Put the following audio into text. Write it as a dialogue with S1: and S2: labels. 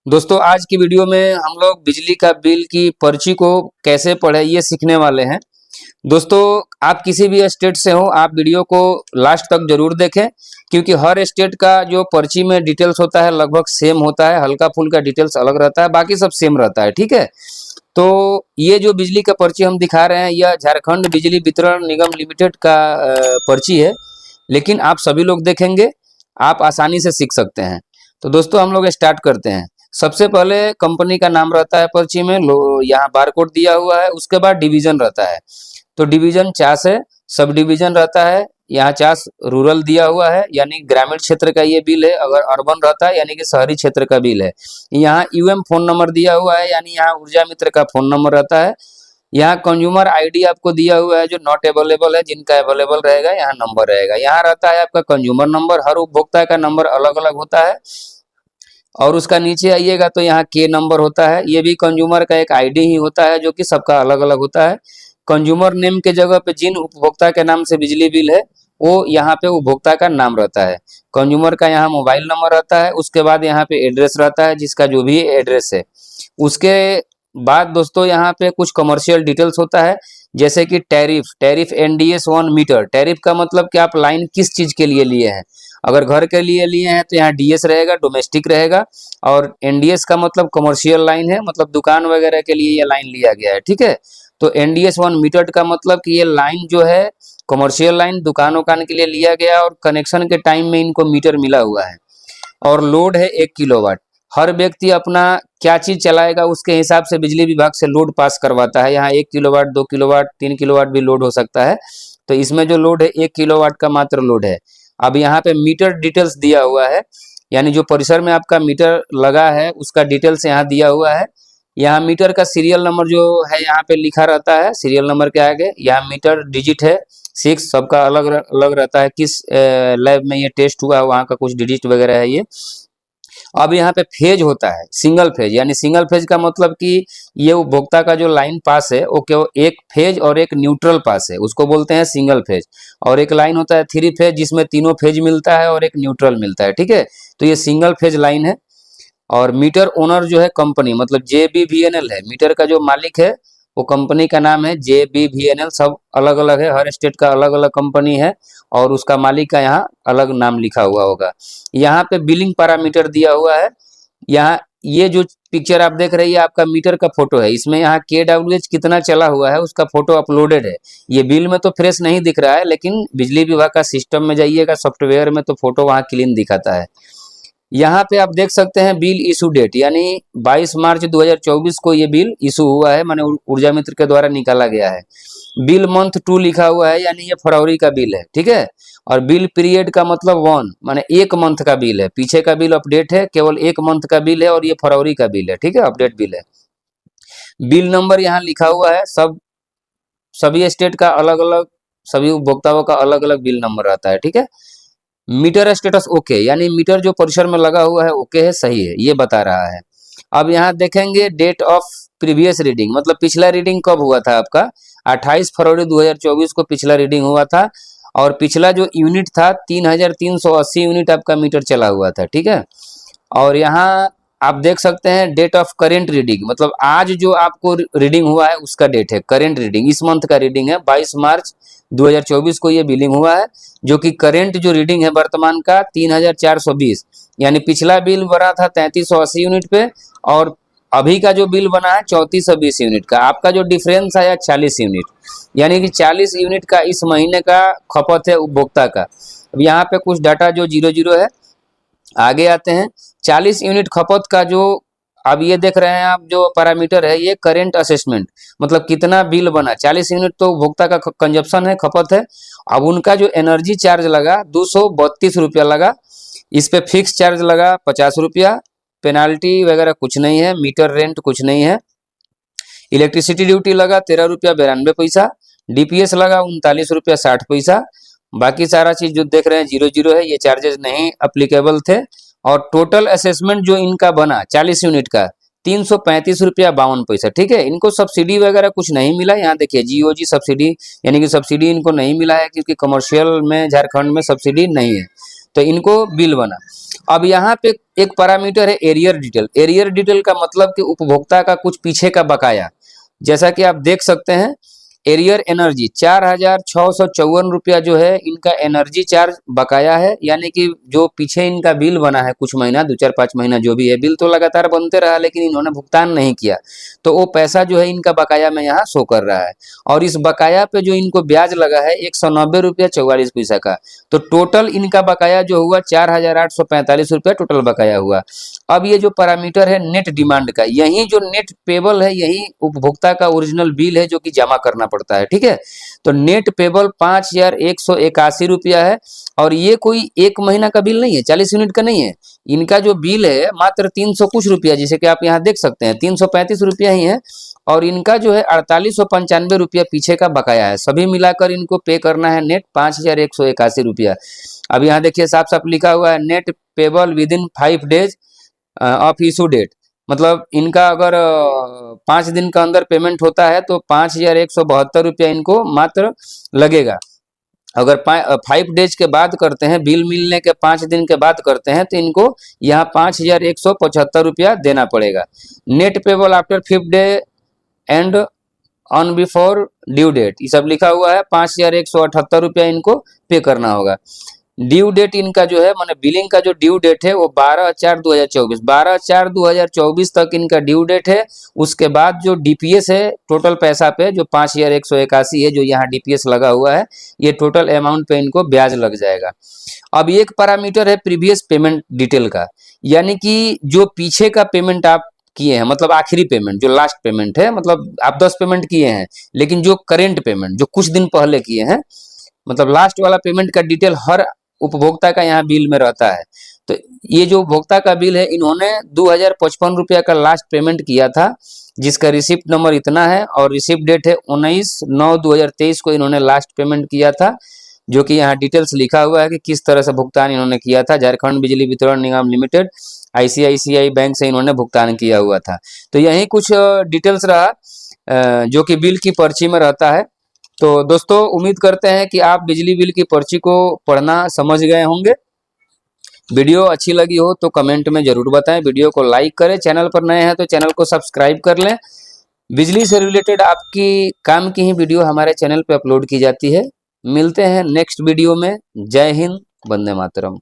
S1: दोस्तों आज की वीडियो में हम लोग बिजली का बिल की पर्ची को कैसे पढ़े ये सीखने वाले हैं। दोस्तों आप किसी भी स्टेट से हो, आप वीडियो को लास्ट तक जरूर देखें, क्योंकि हर स्टेट का जो पर्ची में डिटेल्स होता है लगभग सेम होता है। हल्का फुल्का डिटेल्स अलग रहता है, बाकी सब सेम रहता है। ठीक है, तो ये जो बिजली का पर्ची हम दिखा रहे हैं यह झारखंड बिजली वितरण निगम लिमिटेड का पर्ची है, लेकिन आप सभी लोग देखेंगे आप आसानी से सीख सकते हैं। तो दोस्तों हम लोग स्टार्ट करते हैं। सबसे पहले कंपनी का नाम रहता है पर्ची में, यहाँ बारकोड दिया हुआ है। उसके बाद डिवीजन रहता है, तो डिवीजन 50 है। सब डिवीजन रहता है, यहाँ 50 रूरल दिया हुआ है, यानी ग्रामीण क्षेत्र का ये बिल है। अगर अर्बन रहता है यानी कि शहरी क्षेत्र का बिल है। यहाँ यूएम फोन नंबर दिया हुआ है, यानी यहाँ ऊर्जा मित्र का फोन नंबर रहता है। यहाँ कंज्यूमर आईडी आपको दिया हुआ है, जो नॉट अवेलेबल है। जिनका अवेलेबल रहेगा यहाँ नंबर रहेगा। यहाँ रहता है आपका कंज्यूमर नंबर। हर उपभोक्ता का नंबर अलग अलग होता है। और उसका नीचे आइएगा तो यहाँ के नंबर होता है। ये भी कंज्यूमर का एक आईडी ही होता है, जो कि सबका अलग अलग होता है। कंज्यूमर नेम के जगह पे जिन उपभोक्ता के नाम से बिजली बिल है वो यहाँ पे उपभोक्ता का नाम रहता है। कंज्यूमर का यहाँ मोबाइल नंबर रहता है। उसके बाद यहाँ पे एड्रेस रहता है, जिसका जो भी एड्रेस है। उसके बाद दोस्तों यहाँ पे कुछ कमर्शियल डिटेल्स होता है, जैसे कि टैरिफ एनडीएस 1 मीटर। टैरिफ का मतलब कि आप लाइन किस चीज के लिए लिए हैं। अगर घर के लिए लिए हैं तो यहाँ डीएस रहेगा, डोमेस्टिक रहेगा। और एनडीएस का मतलब कमर्शियल लाइन है, मतलब दुकान वगैरह के लिए ये लाइन लिया गया है। ठीक है, तो एनडीएस 1 मीटर का मतलब कि ये लाइन जो है कमर्शियल लाइन दुकान उकान के लिए लिया गया, और कनेक्शन के टाइम में इनको मीटर मिला हुआ है। और लोड है 1 किलोवाट। हर व्यक्ति अपना क्या चीज चलाएगा उसके हिसाब से बिजली विभाग से लोड पास करवाता है। यहाँ 1 किलोवाट, 2 किलोवाट, 3 किलोवाट भी लोड हो सकता है। तो इसमें जो लोड है 1 किलोवाट का मात्र लोड है। अब यहाँ पे मीटर डिटेल्स दिया हुआ है, यानी जो परिसर में आपका मीटर लगा है उसका डिटेल्स यहाँ दिया हुआ है। यहाँ मीटर का सीरियल नंबर जो है यहाँ पे लिखा रहता है। सीरियल नंबर के आगे यहाँ मीटर डिजिट है 6, सबका अलग अलग रहता है। किस लैब में ये टेस्ट हुआ वहाँ का कुछ डिजिट वगैरह है ये। अब यहाँ पे फेज होता है सिंगल फेज, यानी सिंगल फेज का मतलब कि ये उपभोक्ता का जो लाइन पास है वो केवल एक फेज और एक न्यूट्रल पास है, उसको बोलते हैं सिंगल फेज। और एक लाइन होता है 3 फेज, जिसमें तीनों फेज मिलता है और एक न्यूट्रल मिलता है। ठीक है, तो ये सिंगल फेज लाइन है। और मीटर ओनर जो है कंपनी, मतलब JBVNL है। मीटर का जो मालिक है वो कंपनी का नाम है JBVNL। सब अलग अलग है, हर स्टेट का अलग अलग कंपनी है और उसका मालिक का यहाँ अलग नाम लिखा हुआ होगा। यहाँ पे बिलिंग पैरामीटर दिया हुआ है। यहाँ ये जो पिक्चर आप देख रही है आपका मीटर का फोटो है। इसमें यहाँ KWH कितना चला हुआ है उसका फोटो अपलोडेड है। ये बिल में तो फ्रेश नहीं दिख रहा है, लेकिन बिजली विभाग का सिस्टम में जाइएगा सॉफ्टवेयर में तो फोटो वहाँ क्लीन दिखाता है। यहाँ पे आप देख सकते हैं बिल इशू डेट, यानी 22 मार्च 2024 को ये बिल इशू हुआ है, माने ऊर्जा मित्र के द्वारा निकाला गया है। बिल मंथ 2 लिखा हुआ है, यानी ये फरवरी का बिल है। ठीक है, और बिल पीरियड का मतलब 1, माने 1 मंथ का बिल है। पीछे का बिल अपडेट है, केवल 1 मंथ का बिल है, और ये फरवरी का बिल है। ठीक है, अपडेट बिल है। बिल नंबर यहाँ लिखा हुआ है। सभी स्टेट का अलग अलग, सभी उपभोक्ताओं का अलग अलग बिल नंबर रहता है। ठीक है, मीटर स्टेटस ओके, यानी मीटर जो परिसर में लगा हुआ है ओके है, सही है, ये बता रहा है। अब यहाँ देखेंगे डेट ऑफ प्रीवियस रीडिंग, मतलब पिछला रीडिंग कब हुआ था आपका। 28 फरवरी 2024 को पिछला रीडिंग हुआ था। और पिछला जो यूनिट था 3380 यूनिट आपका मीटर चला हुआ था। ठीक है, और यहाँ आप देख सकते हैं डेट ऑफ करेंट रीडिंग, मतलब आज जो आपको रीडिंग हुआ है उसका डेट है करेंट रीडिंग। इस मंथ का रीडिंग है 22 मार्च 2024 को ये बिलिंग हुआ है, जो कि करेंट जो रीडिंग है वर्तमान का 3420, यानी पिछला बिल बना था 3380 यूनिट पे, और अभी का जो बिल बना है 3420 यूनिट का। आपका जो डिफरेंस आया 40 यूनिट, यानी कि 40 यूनिट का इस महीने का खपत है उपभोक्ता का। अब यहाँ पे कुछ डाटा जो 00 है, आगे आते हैं। 40 यूनिट खपत का जो अब ये देख रहे हैं आप जो पैरामीटर है, ये करेंट असेसमेंट, मतलब कितना बिल बना। 40 यूनिट तो उपभोक्ता का कंजप्शन है, खपत है। अब उनका जो एनर्जी चार्ज लगा 232 रुपया लगा। इस पे फिक्स चार्ज लगा 50 रुपया। पेनाल्टी वगैरह कुछ नहीं है, मीटर रेंट कुछ नहीं है। इलेक्ट्रिसिटी ड्यूटी लगा 13 रुपया 92 पैसा। डीपीएस लगा 39 रुपया 60 पैसा। बाकी सारा चीज जो देख रहे हैं 00 है, ये चार्जेस नहीं अप्लीकेबल थे। और टोटल असेसमेंट जो इनका बना 40 यूनिट का 335 रुपया 52 पैसा। ठीक है, इनको सब्सिडी वगैरह कुछ नहीं मिला। यहाँ देखिए GOG सब्सिडी, यानी कि सब्सिडी इनको नहीं मिला है, क्योंकि कमर्शियल में झारखंड में सब्सिडी नहीं है। तो इनको बिल बना। अब यहाँ पे एक पैरामीटर है एरियर डिटेल। एरियर डिटेल का मतलब कि उपभोक्ता का कुछ पीछे का बकाया, जैसा कि आप देख सकते हैं एरियर एनर्जी 4,654 रुपया जो है इनका एनर्जी चार्ज बकाया है, यानी कि जो पीछे इनका बिल बना है कुछ महीना, 2 4 5 महीना जो भी है, बिल तो लगातार बनते रहा लेकिन इन्होंने भुगतान नहीं किया, तो वो पैसा जो है इनका बकाया में यहाँ शो कर रहा है। और इस बकाया पे जो इनको ब्याज लगा है 190 रुपया 44 पैसा का, तो टोटल इनका बकाया जो हुआ 4,845 रुपया टोटल बकाया हुआ। अब ये जो पैरामीटर है नेट डिमांड का, यही जो नेट पेबल है यही उपभोक्ता का ओरिजिनल बिल है जो कि जमा करना पड़ता है, ठीक है। तो नेट पेबल 5,181 रुपया है, और ये कोई एक महीना का बिल नहीं है, 40 यूनिट का नहीं है। इनका जो बिल है मात्र 300 कुछ रुपया, जिसे कि आप यहाँ देख सकते हैं 335 रुपया ही है, और इनका जो है 4895 रुपया पीछे का बकाया है। सभी मिलाकर इनको पे करना है नेट 5,181 रुपया। अब यहाँ देखिए साफ साफ लिखा हुआ है net payable within 5 days of issue date, मतलब इनका अगर 5 दिन का अंदर पेमेंट होता है तो 5,172 रुपया इनको मात्र लगेगा। अगर 5 डेज के बाद करते हैं, बिल मिलने के 5 दिन के बाद करते हैं, तो इनको यहाँ 5,175 रुपया देना पड़ेगा। Net payable after 5th day and on before due date, ये सब लिखा हुआ है। 5,178 रुपया इनको पे करना होगा। ड्यू डेट इनका जो है माने बिलिंग का जो ड्यू डेट है वो 12/4/2024, 12/4/2024 तक इनका ड्यू डेट है। उसके बाद जो डीपीएस है टोटल पैसा पे जो 5,181 है, जो यहाँ डीपीएस लगा हुआ है, ये टोटल अमाउंट पे इनको ब्याज लग जाएगा। अब एक पैरामीटर है प्रीवियस पेमेंट डिटेल का, यानी कि जो पीछे का पेमेंट आप किए हैं, मतलब आखिरी पेमेंट जो लास्ट पेमेंट है, मतलब आप 10 पेमेंट किए हैं लेकिन जो करेंट पेमेंट जो कुछ दिन पहले किए हैं, मतलब लास्ट वाला पेमेंट का डिटेल हर उपभोक्ता का यहाँ बिल में रहता है। तो ये जो उपभोक्ता का बिल है इन्होंने 2,055 रुपया का लास्ट पेमेंट किया था, जिसका रिसिप्ट नंबर इतना है और रिसिप्ट डेट है 19/9/2023 को इन्होंने लास्ट पेमेंट किया था, जो कि यहाँ डिटेल्स लिखा हुआ है कि किस तरह से भुगतान इन्होंने किया था। झारखंड बिजली वितरण निगम लिमिटेड ICICI बैंक से इन्होंने भुगतान किया हुआ था। तो यही कुछ डिटेल्स रहा जो कि बिल की पर्ची में रहता है। तो दोस्तों उम्मीद करते हैं कि आप बिजली बिल की पर्ची को पढ़ना समझ गए होंगे। वीडियो अच्छी लगी हो तो कमेंट में जरूर बताएं, वीडियो को लाइक करें, चैनल पर नए हैं तो चैनल को सब्सक्राइब कर लें। बिजली से रिलेटेड आपकी काम की ही वीडियो हमारे चैनल पे अपलोड की जाती है। मिलते हैं नेक्स्ट वीडियो में। जय हिंद, वंदे मातरम।